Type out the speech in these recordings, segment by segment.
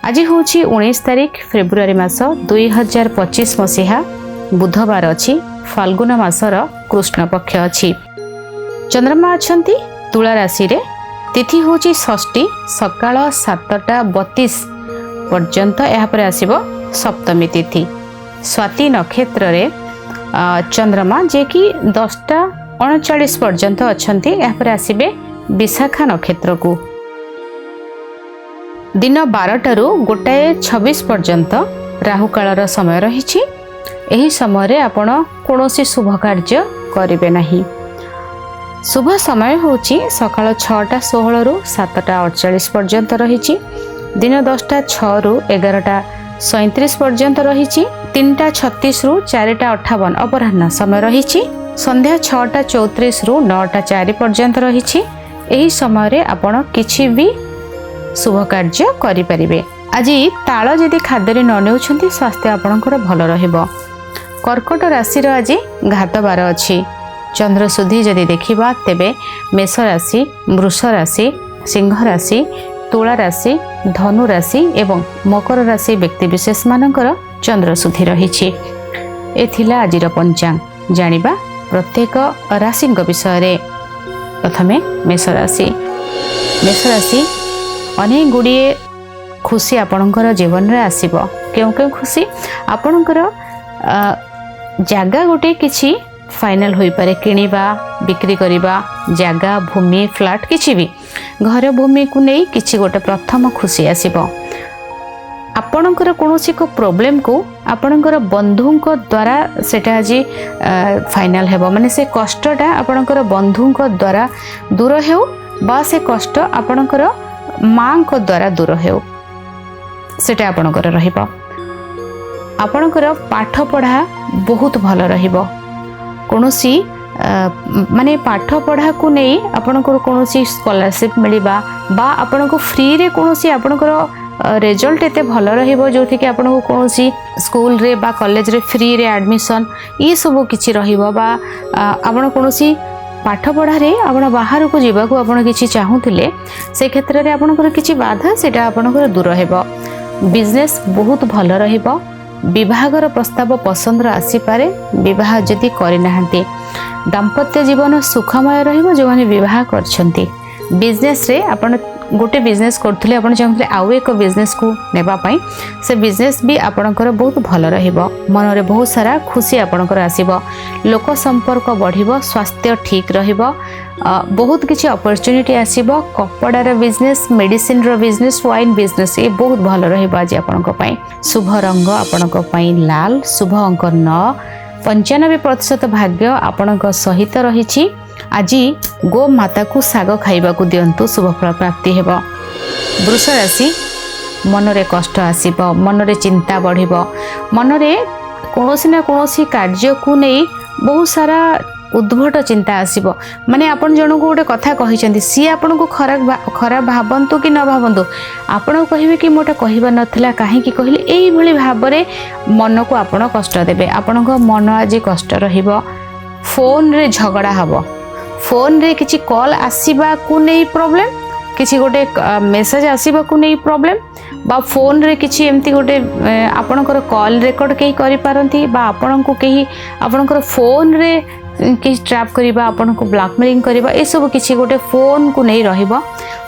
आज हूँ 19 तारिख फेब्रुआरी मास 2025 मसीहा बुधवार अच्छी फाल्गुन मासर कृष्ण पक्ष अच्छी। चंद्रमा अच्छंती तुला राशि रे। तिथि हूँ षष्ठी सकाळ 7:32 पर्यंत यापर आसीबो सप्तमी तिथि। स्वाति नक्षत्र रे चंद्रमा जे कि 10:39 पर्यंत अच्छंती यापर आसीबे विशाखा नक्षत्र को। दिन 12टारू 1:26 पर्यंत राहुकाल समय रही। एही समय आपण कौनसी शुभ कार्य करेंगे नहीं। शुभ समय होची सकाळ 6:16 रू 7:48 पर्यंत रही। दिन 10:06 रू 11:37 पर्यंत रही। 3:36 रू 4:58 अपराह्न समय रही। संध्या 6:34 रू 9:04 पर्यंत रही। एही समय आपण किछि भी शुभ कार्य करें। आज ताल जदि खाद्य न नेउछंती स्वास्थ्य आपणकर भल रहिबो। कर्कट राशि आज घात बार अच्छी। चंद्र शुद्धि जदि देखिबा तेबे मेष राशि, वृष राशि, सिंह राशि, तुला राशि, धनु राशि एवं मकर राशि व्यक्ति विशेष मानकर चंद्र शुद्धि रही। एथिला आजिर पंचांग जानिबा प्रत्येक राशि विषय रे। प्रथमे मेष राशि। मेष राशि अनेक गुड़िए खुशी आपणकर जीवन रे आसीबो। केउ केउ खुशी आपणकर जागा गोटे किछि फाइनल होई पारे, किनिबा बिक्री करिबा, जागा भूमि फ्लैट किछि भी घर भूमि को नहीं किछि गोटे प्रथम खुशी आसीबो। आपणकर कोनोसी को प्रॉब्लम को आपणकर बंधुक द्वारा सेटा आज फाइनल हेबो। माने से कष्टटा आपणकर बंधुक द्वारा दूर हेउ बा से कष्ट आपणकर माँ को द्वारा दूर हो सेटा आपणकर रहिबो। आपणकर पाठ पढ़ा बहुत भल रहिबो। कोनोसी माने पाठ पढ़ा को नहीं आपणकर कोनोसी स्कॉलरशिप मिलिबा बा आपणको फ्री रे कोनोसी आपणकर रिजल्ट एते भल रहिबो जोथि कि आपणको कोनोसी स्कूल रे बा कॉलेज रे फ्री रे एडमिशन ई सब किछि रहिबो बा आपण कोनोसी पाठ पढ़ारे आपण बाहर को जीवा को आपण किछि चाहूतिले से क्षेत्र रे आपणकर किछि बाधा सेटा आपणकर दूर हेबो। बिजनेस बहुत भल रहिबो। विवाहर प्रस्ताव पसंद आसी पारे। विवाह जदि करि नाहंती दाम्पत्य जीवन सुखमय रहिबो। जो माने विवाह करछंती बिजनेस रे आपण गोटे बिजनेस करथले आपण चाहूतिले आउ एक बिजनेस को नेबा पई से बिजनेस भी आपणकर बहुत भल रहिबो। मन रे बहुत सारा खुशी आपणकर आसीबो। लोक संपर्क बढ़िबो। स्वास्थ्य ठीक रहिबो। बहुत किछि अपॉर्चुनिटी आसीबो। कपड़ार बिजनेस, मेडिसिन रो बिजनेस, वाइन बिजनेस ये बहुत भल रहिबो आज आपणक पई। शुभ रंग आपणक पई लाल। शुभ अंक 9। 95% भाग्य आपणक सहित रहिछि। आज गो माता को साग खाइबा को दियंतु शुभ फल प्राप्ति हेबो। वृष राशि मनरे कष्ट आसीबो। मनरे चिंता बढ़िबो। मनरे कोनोसी ना कोनोसी कार्य को नहीं बहुत सारा उद्भट चिंता आसीबो। माने आपण जणो को गोटे कथा कहिसेंती सी आपण को खराब भाबंतु कि न भाबंतु आपण कहिबे कि मोटा कहिबा नथिला काहे कि कहिले एई भली भाबरे मन को आपण कष्ट देबे। आपण को मन आज कष्ट रहिबो। फोन रे झगड़ा हबो। फोन रे किछि कॉल आसीबा को नहीं प्रॉब्लम, किछि गोटे मेसेज आसीबा को नहीं प्रॉब्लम बा फोन रे किछि एमती गोटे आपणकर कॉल रेकॉर्ड केही करि पारंती बा आपण को केही आपणकर फोन रे कि ट्रैप करिबा, आपण को ब्लैकमेलिंग करिबा ए सब किछि गोटे फोन को नहीं रहिबो।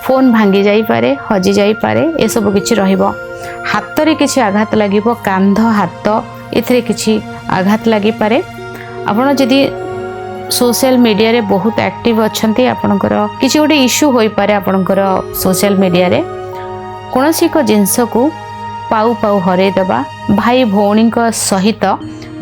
फोन भांगी जाई पारे, हजि जाई पारे ए सब किछि रहिबो। हाथ रे किछि आघात लागिबो। कांध हाथ एथरे किछि आघात लागि पारे। आपण जदि सोशल मीडिया रे बहुत एक्टिव अच्छंती आपणकर किछि गोटे इश्यू होई पारे। आपणकर सोशल मीडिया रे कोनोसी को जिंस को पाउ पाउ हरे देबा। भाई भौणी सहित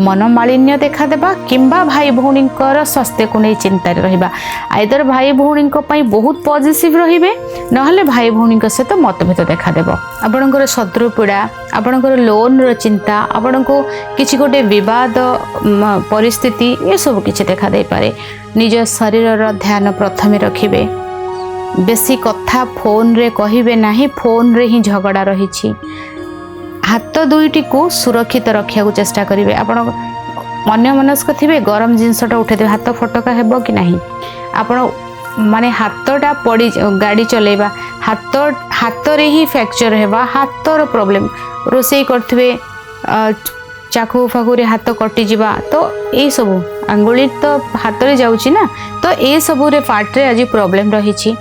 मनमालिन्य देखा देबा किंबा भाई भौणी स्वास्थ्य को नहीं चिंता रहिबा। आइदर भाई भौणी बहुत पॉजिटिव रहिबे नहले भाई भौणी सहित मतभेद देखा देबो। आपणकर शत्रु पीड़ा, आपणकर लोन रो चिंता, आपणको किछि गोटे विवाद परिस्थिति ये सब किछि देखा दे पारे। निज शरीर रो ध्यान प्रथमे रखिबे। बेसी कथा फोन रे कहिबे नाही। फोन रे ही झगड़ा रहिछि। हाथ दुईटी को सुरक्षित रखा चेष्टा करेंगे। आपण अन्य मनस्क थे गरम जिनसटा उठे हाथ फटका हेब कि नहीं। आपण माने हाथटा पड़ी गाड़ी चलेबा हाथ रे ही फ्रैक्चर हेबा हाथर प्रॉब्लम रोसई करथबे चाकू फाकुरे हाथ कटि जावा तो ये सब आंगुली तो हाथ रे जाउची ना तो ये सब रे पार्ट रे आज प्रॉब्लम रही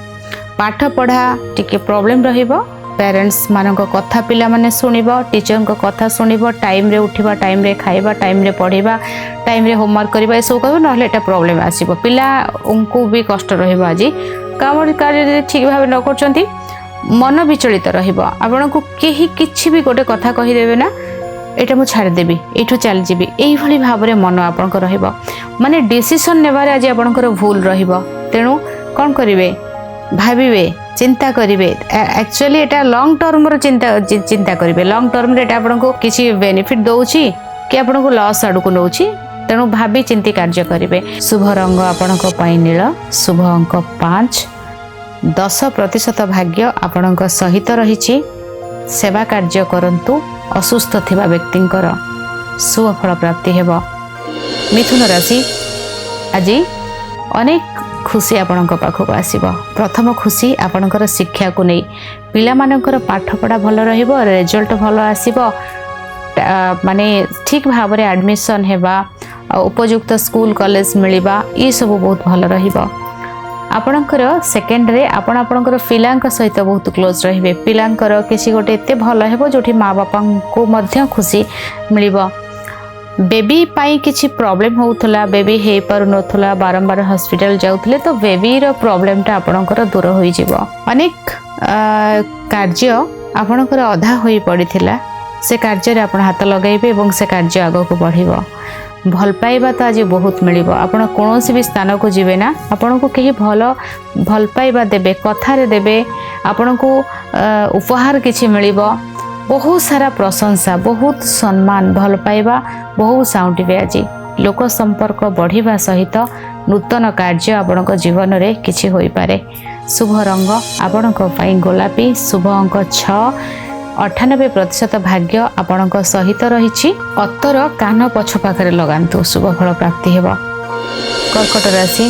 पाठ पढ़ा टिके प्रॉब्लम रहिबो पेरेंट्स मानक कथा पिला माने सुनिबो टीचर को कथा सुनिबो टाइम रे उठिबा टाइम रे खाइबा टाइम रे पढ़िबा टाइम रे होमवर्क करबा ए सब करबो नहले एटा प्रॉब्लम आसीबो पिला उनको भी कष्ट रहिबो आज काम कार्य ठीक भाव न करचंती मन विचलित रहिबो आपनको केही किछि भी गोटे कथा कहि देबे ना एटा मु छाड़ देबी एठू चल जीबी एही भली भाव रे मन आपनको रहिबो माने डिसीजन नेबारे आज आपनकर भूल रहिबो तेनु कोन करिवे भाबिबे चिंता करिवे एक्चुअली एटा लॉन्ग टर्म रो चिंता करिवे लॉन्ग टर्म रे एटा आपनको किछि बेनिफिट दउची कि आपनको लॉस आडू को नउची तेनु भाबी चिंती कार्य करिवे शुभ रंग आपनको पई नील शुभ अंक 5 10% भाग्य आपणक सहित रही सेवा कार्य करंतु असुस्थ थिबा व्यक्तिंकर शुभ फल प्राप्ति हेबो मिथुन राशि आज अनेक खुशी आपणक पाखक आसीबो प्रथम खुशी आपणकर शिक्षा को नहीं पिला मानकर पाठ पढ़ा भल रहिबो रिजल्ट भल आसीबो माने ठीक भाव रे एडमिशन हेबा उपयुक्त स्कूल कॉलेज मिलिबा ये सब बहुत भल रहिबो आपणकर सेकेंड रे आपणकर पिलांक सहित बहुत क्लोज रहिबे पिलांकर किसी गोटे एते भल हेबो जोठी माँ बापा को मध्य खुशी मिलिबो बेबी पाई किछि प्रॉब्लम होउथला बेबी हे पर नथला बारंबार हॉस्पिटल जाउथले तो बेबी रो प्रॉब्लम ता आपणकर दूर होई जिवो अनेक कार्य आपणकर अधा होई पड़िथिला से कार्य रे आपण हाथ लगाइबे एवं से कार्य आगो को बढ़िबो भल पाइबा तो आज बहुत मिलिबो आपण कोनोसी भी स्थान को जिवे ना आपण को केही भल पाइबा देबे कथा रे देबे आपण को उपहार किछि मिलिबो बहुत सारा प्रशंसा बहुत सम्मान भल पाइबा बहुत साउंटिबे आज लोक संपर्क बढ़िबा सहित नूतन कार्य आपणक जीवन रे किछि होई पारे शुभ रंग आपणक पई गोलापी शुभ अंक 6 98% भाग्य आपणक सहित रही अत्तर कान पछ पाखरे लगांतु शुभ फल प्राप्ति हेबो कर्कट राशि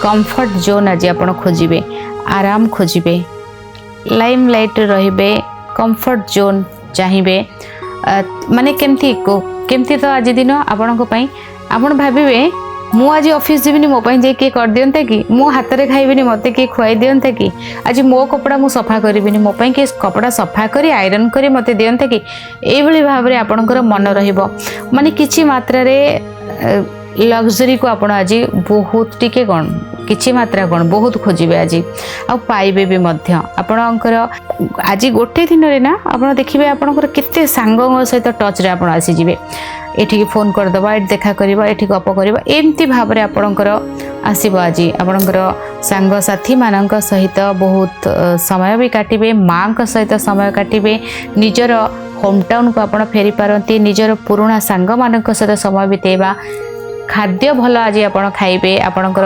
कंफर्ट जोन आज आपण खोजिबे आराम खोजिबे लाइम लाइट रहिबे कंफर्ट जोन चाहिए माने केमती तो आज दिन आपण आपण भाविबे मु आज ऑफिस जीविनी मो पई जे के कर दियंते कि मो हाथ रे खाइबिनी मते के खुआई दियंते कि आज मो कपड़ा मु सफा करिबिनी मो पई के कपड़ा सफा करी आयरन करी मते दियंते कि एई भली भाव रे आपणकर मन रहिबो माने किछि मात्रा रे लग्जरी को आपण आज बहुत टिके कोन किछि मात्रा कोन बहुत खोजिबे आज आ पाइबे भी मध्य आपणकर आज गोटे दिन रे ना आपण देखिबे आपणकर केते सांगो सहित टच रे आपण आसी जिवे एठी फोन कर दबा एठी देखा करबा एठी गप करबा एम्ति भाव रे आपणकर आसीबो आज आपणकर सांग साथी मानक सहित बहुत समय भी काटिबे मां का सहित समय काटिबे निजर होम टाउन को आपण फेरी पारंती निजर पुराना सांग मानक सहित समय बितेबा खाद्य भल आज आपण खाइबे आपणकर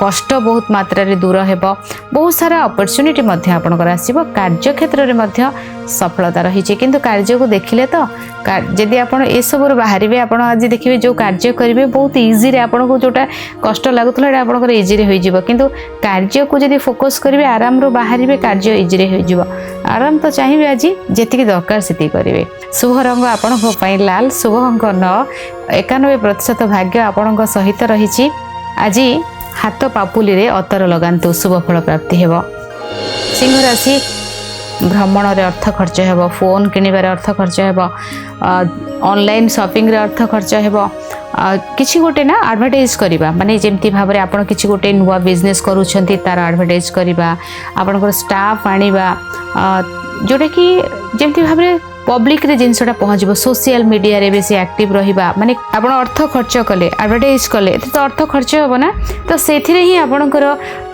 कष्ट बहुत मात्रा रे दूर हेबो बहुत सारा अपॉर्चुनिटी मध्य आपणकर आसीबो कार्य क्षेत्र रे मध्य सफलता रही किंतु कार्य को देखिले तो जदि आपण ए सब बाहरिबे आपण आज देखिबे जो कार्य करिवे बहुत इजी रे आपण को जोटा कष्ट लागुतला एटा आपणकर इजी रे होई जिवो किंतु कार्य को जदि फोकस करिवे आराम रो बाहरिबे कार्य इजी रे होई जिवो आराम तो चाहिए आज जेतिकी दरकार सेति करिवे शुभ रंग आपण को पई लाल शुभ अंक 9 91% भाग्य आपण सहित रही आज हाथ पापुली रे अतर लगांतु शुभ फल प्राप्ति हेबो सिंह राशि भ्रमण रे अर्थ खर्च हेबो फोन किनिबार अर्थ खर्च हेबो ऑनलाइन शॉपिंग रे अर्थ खर्च हेबो किछि गोटे ना एडवर्टाइज करिबा माने जेमति भाबरे आपण किछि गोटे नुवा बिजनेस करूछंती तार एडवर्टाइज करिबा आपनकर स्टाफ आनिबा जोटा कि जेमति भाबरे पब्लिक रे जिनसटा पहुँचबो सोशल मीडिया रे बेसी एक्टिव रहिबा माने आपण अर्थ खर्च कले एडवर्टाइज कले तो अर्थ खर्च होबो ना तो सेथिरे ही आपणकर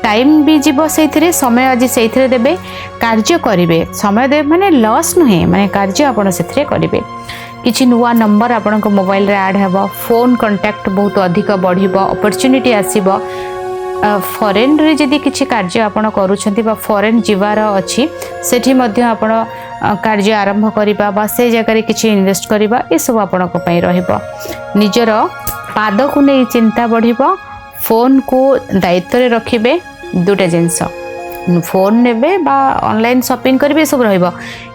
टाइम भी जीवो सेथिरे समय आज सेथिरे देबे कार्य करिवे समय देबे माने लॉस नहे माने कार्य आपण सेथिरे करिवे किछि नुवा नंबर आपणक मोबाइल रे ऐड हेबो फोन कांटेक्ट बहुत अधिक बढ़िबो अपॉर्चुनिटी आसीबो फॉरेन रे जदि किछि कार्य आपण करूछंती बा फॉरेन जीवार अछि सेठी मध्य आपण कार्य आरंभ करिबा बा से जगह रे किछि इन्वेस्ट करिबा ए सब आपणक पई रहिबो निजर पाद को नै चिंता बढ़िबो फोन को दायित्व रे रखिबे दुटा जिनस फोन नेबे बा ऑनलाइन शॉपिंग करेंगे सब रहिबो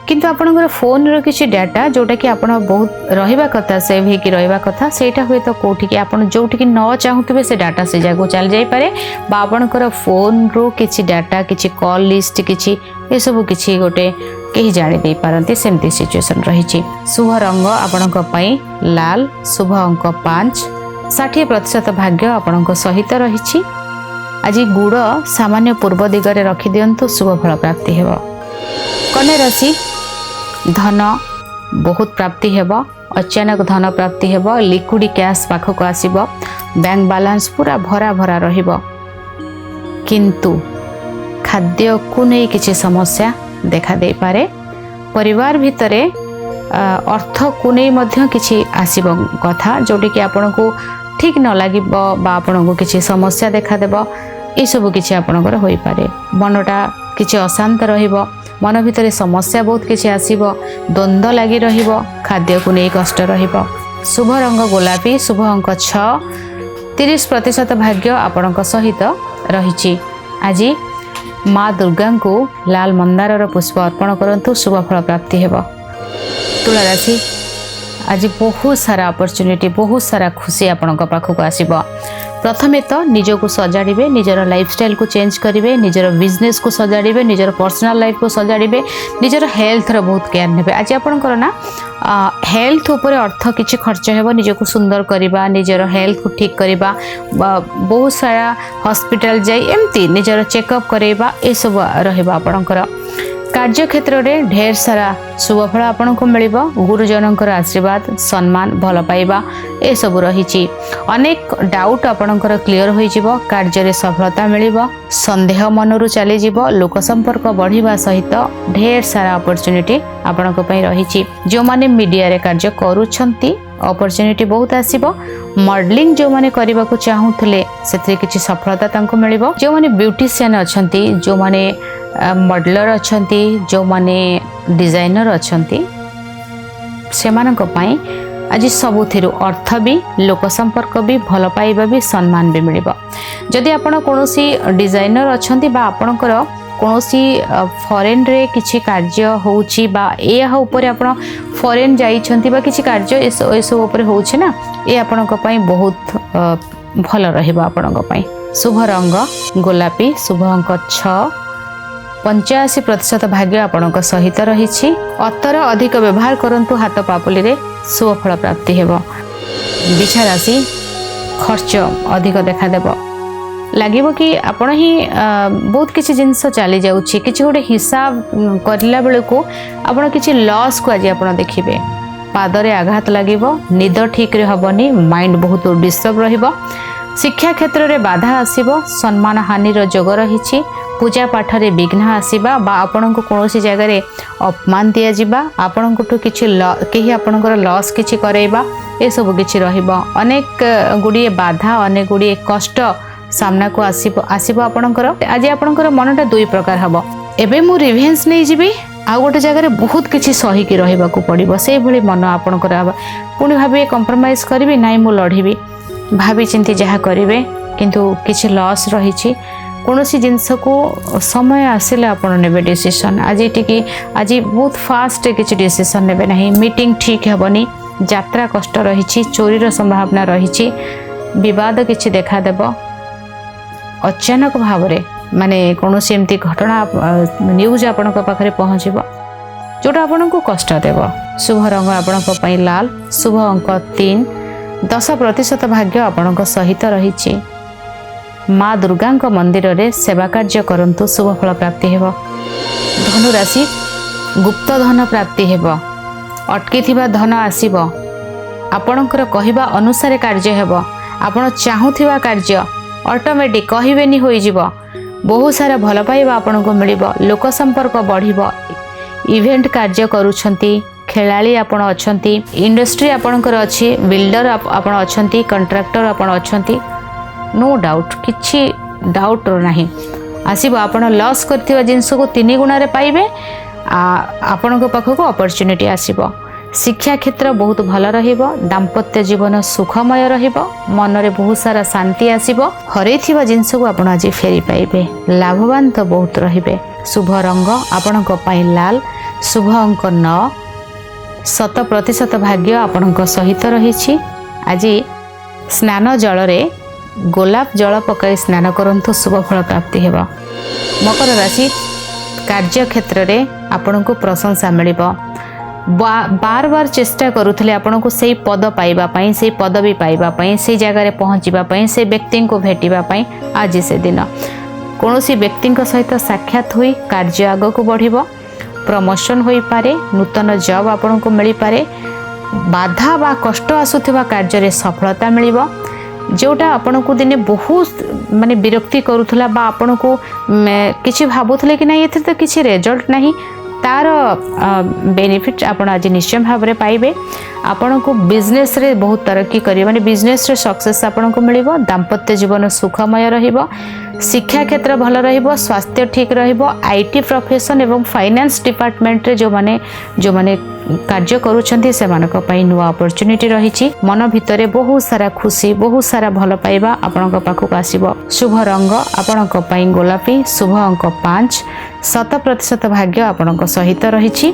किंतु आपनकर फोन रो किछि डाटा जोटा कि आपण बहुत रहिबा कथा सेव हे कि रहिबा कथा सेटा हुए तो कोठी कि आपण जोठी कि न चाहुतबे से डाटा से जागो चल जाई पारे बा आपनकर फोन रो किछि डाटा किछि कॉल लिस्ट किछि ए सब किछि गोटे कहीं जाने दे पारती सेमती सिचुएशन रही। शुभ रंग आपणक पई लाल, शुभ अंक 5, 60% भाग्य आपणक सहित रही। आज गुड़ सामान्य पूर्व दिगरे रखी दिंतु शुभ फल प्राप्ति हेब। कन्या राशि धन बहुत प्राप्ति हेब, अचानक धन प्राप्ति हेब, लिक्विड कैश पाखक आसीब, बैंक बैलेंस पूरा भरा भरा रहिब किंतु खाद्य को नहीं किछि समस्या देखा दे पारे। परिवार भितरे अर्थ को नहीं मध्य किछि आसीब कथा जोटी कि आपन को ठीक न लागिब बा आपन को किछि समस्या देखा देब ए सब किछि आपनकर होई पारे। मनटा किछि अशांत रहिब, मन भितरे समस्या बहुत किछि आसीब, द्वंद्व लागि रहिब, खाद्य को नहीं कष्ट रहिब। शुभ रंग गोलापी, शुभ अंक 6, 30% भाग्य आपनक सहित रहिछि। आज माँ दुर्गा को लाल मंदार पुष्प अर्पण करंतु शुभ फल प्राप्ति हेब। तुला राशि आज बहुत सारा अपॉर्चुनिटी बहुत सारा खुशी आपन पाखक आसीब। प्रथमे तो निजको सजाड़े, निजर लाइफस्टाइल को चेंज करेंगे, निजर बिजनेस को सजाड़े, निजर पर्सनल लाइफ को सजाड़े, निजर हेल्थ रो बहुत केयर नेबे। आज आपनकर ना हेल्थ ऊपर अर्थ किछि खर्च हेबो, निजको सुंदर करबा, निजर हेल्थ को ठीक करबा, बहुत सारा हॉस्पिटल जाई एमती निजर चेकअप करबा ए सब रहबा। आपनकर कार्य क्षेत्र में ढेर सारा शुभ फल आपन को मिल, गुरुजनकर आशीर्वाद सम्मान भल पाइबा ए सब रही। अनेक डाउट आपनकर क्लियर हो जिवो, कार्य रे सफलता मिल, संदेह मनरु चली जिवो, लोक संपर्क बढ़िबा सहित ढेर सारा अपॉर्चुनिटी आपन को पई रही। जो माने मीडिया रे कार्य करूछंती अपॉर्चुनिटी बहुत आसीबो। मॉडलिंग जो माने करबा को चाहुथले सेते किछि सफलता तांको मिलिबो। जो माने ब्यूटीशियन अछंती, जो माने मॉडलर अछंती, जो माने डिजाइनर अछंती सेमानक पई आज सबुथिरु अर्थ भी, लोक संपर्क भी, भल पाइबा भी, सम्मान भी मिलिबो। जदि आपण कोनोसी डिजाइनर अछंती बा आपणकर कोनोसी फॉरेन रे किछि कार्य होउची बा ए ऊपर आपण फॉरेन जाइछंती बा किछि कार्य ए सब ऊपर होउची ना, ए आपणक पई बहुत भल रहइबो आपणक पई। शुभ रंग गोलापी, शुभ अंक 6, 85% भाग्य आपणक सहित रही। अतर अधिक व्यवहार करंतु हाथ पापुली रे शुभ फल प्राप्ति हेब। बिछा राशि खर्च अधिक देखा देब, लगिबो कि आपण ही बहुत किछि जिंस चली जाउछि, किछि गोटे हिसाब करला बेले को आपण किछि लॉस को आज आपण देखिबे। पादरे आघात लागिबो, निद ठीक रे हबनी, माइंड बहुत डिस्टर्ब रहिबो, शिक्षा क्षेत्र में बाधा आसीबो, सम्मान हानिर जोग रही। पूजा पाठ रे विघ्न आसीबा बा आपन को कोनोसी जगह रे अपमान दिया जिबा, आपन को किछि केही आपनकर लॉस किछि करैबा ए सब किछि रहिबो। अनेक गुडिये बाधा, अनेक गुडिये कष्ट सामना को आसीबो आपनकर। आज आपनकर मनटा दुई प्रकार हबो, एबे मु रिवेंज नै जिबी, आ गोटे जगह बहुत किछि सही की रहिबा को पड़िबो, से भली मन आपनकर आबा। पुणी भाबे कंप्रोमाइज करबी नाइ मु लढिबी, भाभी चिंती जहाँ करेंगे किंतु किछि लॉस रही। कौनसी जिनस को समय आसिले आपन नेबे डिसीजन। आज बहुत फास्ट किछि डिसीजन नेबे नहीं, मीटिंग ठीक हेबनी, यात्रा कष्ट रही, चोरीर संभावना रही, विवाद किछि देखा देब। अचानक भाव में माने कौनसी एमती घटना न्यूज आपण पाखे पहुँचब जोटा आपण को कष्ट देव। शुभ रंग आपण पई लाल, शुभ अंक 3, 10% भाग्य आपणक सहित रही। माँ दुर्गा मंदिर रे सेवा कार्य करंतु शुभ फल प्राप्ति हेब। धनु राशि गुप्त धन प्राप्ति हेब, अटकी थिबा धन आसीब, आपणकर कहिबा अनुसार कार्य हेब, आपण चाहुथिबा कार्य ऑटोमेटिक कहिबेनी होई जिवो, बहुत सारा भल पाइबा आपणको मिलिबो, लोक संपर्क बढ़िबो, इवेंट कार्य करूछंती, खेलाड़ी आपण अछंती, इंडस्ट्री आपणकर अछि, बिल्डर आपण अछंती, कंट्राक्टर आपण अछंती, नो डाउट किछि डाउट नाही आसीबो। आपण लॉस करथिबा जिंस को 3 गुणा रे पाइबे, आपणको पाखको अपॉर्चुनिटी आसीबो। शिक्षा क्षेत्र बहुत भल रहिबो दाम्पत्य जीवन सुखमय रहिबो मनरे बहुत सारा शांति आसीबो हरैथिबा जिंस को आपण आज फेरी पाइबे लाभवान तो बहुत रहिबे। शुभ रंग आपणक पई लाल शुभ अंक 9 100% भाग्य आपणक सहित रहिछि। आज स्नान जल रे गोलाप जल पकाई स्नान करंतु शुभ फल प्राप्ति हेबो। मकर राशि कार्य क्षेत्र रे आपणको प्रशंसा मिलिबो बार बार चेष्टा करुले आपन को सही पद पाइबा से पदवी पाइबा से जगार पहुँचापी से व्यक्ति को भेटापी आज से दिन कौन व्यक्ति सहित साक्षात हुई कार्य आग को बढ़ प्रमोशन हो पारे नूतन जॉब आपन को मिल पारे बाधा बा कष्ट आसुवा कार्य सफलता मिल जोटा आपन को दिने बहुत माने विरक्ति करुला बा आपन को किसी भावुले कि नहीं तो किसी रिजल्ट नहीं तार बेनिफिट आपण आज निश्चय भाव में पाइबे। आपण को बिजनेस रे बहुत तरक्की करी माने बिजनेस रे सक्सेस आपण को मिलिबो दाम्पत्य जीवन सुखमय रहिबो शिक्षा क्षेत्र भल रहिबो स्वास्थ्य ठीक रहिबो आईटी प्रोफेशन एवं फाइनेंस डिपार्टमेंट रे जो माने कार्य करूछंती से मानक पई नुवा अपॉर्चुनिटी रहिछि मन भितरे बहुत सारा खुशी बहुत सारा भल पाइबा आपणक पाखक आसीबो। शुभ रंग आपणक पई गोलापी शुभ अंक 5 100% भाग्य आपणक सहित रहिछि।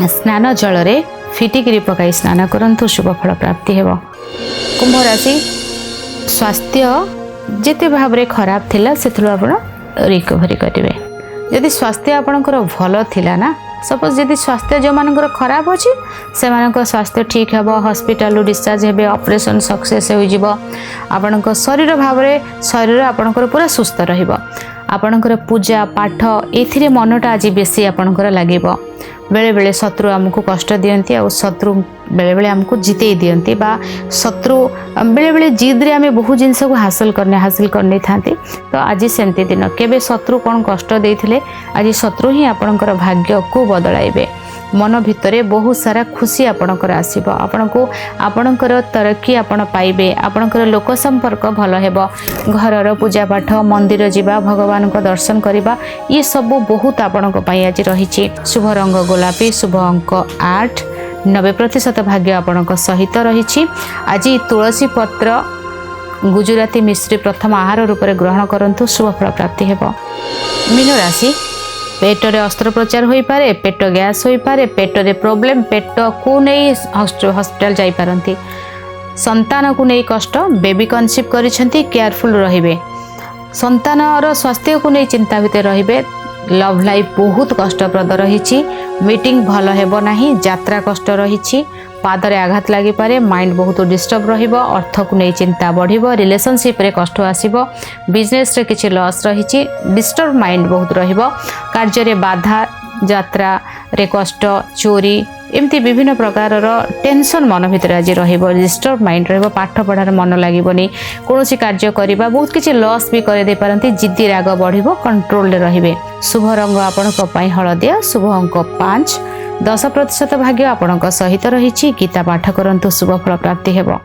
स्नान जल रे फिटिकिरी पकाई स्नान करंतु शुभ फल प्राप्ति हेबो। कुंभ राशि स्वास्थ्य जेते भाव रे खराब थिला सेथलो आपण रिकवरी करिवे यदि स्वास्थ्य आपणकर भल थिला ना सपोज यदि स्वास्थ्य जो मानकर खराब अच्छी से मानक स्वास्थ्य ठीक है हॉस्पिटल डिस्चार्ज हे ऑपरेशन सक्सेस हो आपण शरीर भाव में शरीर आपणकर पूरा सुस्थ रहिबो आपणकर पूजा पाठ एथिरे मनटा आज बेसी आपणकर लागिबो बेले बेले शत्रु आमको कष्ट दियंती आ शत्रु बेले बेले आमको जिते दियंती बा शत्रु बेले बेले जिद रे आमे बहु जिंस को हासिल करने थांती तो आज सेमती दिन केबे शत्रु कौन कष्ट देथिले आज शत्रु ही आपणकर भाग्य को बदलाइबे मन भितरे बहुत सारा खुशी आपणकर आसीबो आपणको आपणकर तरक्की आपण पाइबे आपणकर लोक संपर्क भल हेबो घरर पूजा पाठ मंदिर जिबा भगवान को दर्शन करिबा ये सब बहुत आपणक पई आज रहिछि। शुभ रंग गोलापी शुभ अंक 8 90% भाग्य आपणक सहित रहिछि। आज तुलसी पत्र गुजराती मिश्री प्रथम आहार रूप में ग्रहण करंतु शुभ फल प्राप्ति हेबो। मीन राशि पेट रे अस्त्रोपचार होई पारे पेट गैस होई पारे पेट रे प्रॉब्लम पेट को नहीं हॉस्पिटल जाई पारंती संतान को नहीं कष्ट बेबी कनसीव करिसेंती केयरफुल रहिबे संतान और स्वास्थ्य को नहीं चिंता भितर रहिबे लव लाइफ बहुत कष्टप्रद रही मीटिंग भल हेबो नाही यात्रा कष्ट रही पादरे आघात लगी पारे माइंड बहुत डिस्टर्ब रहिबो अर्थ को नहीं चिंता बढ़िबो रिलेशनशिप रे कष्ट आसीबो बिजनेस रे किछि लॉस रही डिस्टर्ब माइंड बहुत रहिबो कार्य रे बाधा यात्रा रे कष्ट चोरी एमती विभिन्न प्रकार टेंशन मन भितर आज रहिबो डिस्टर्ब माइंड रहिबो पाठ पढ़ार मन लागिबोनी कोनोसी कार्य करिबा बहुत किछि लॉस भी करे दे पारंती जिद्दी राग बढ़िबो कंट्रोल रे रहिबे। शुभ रंग आपणक पई हळदिया शुभ अंक 5 10% भाग्य आपणक सहित रहिछि गीता पाठ करंतु शुभ फल प्राप्ति हेबो।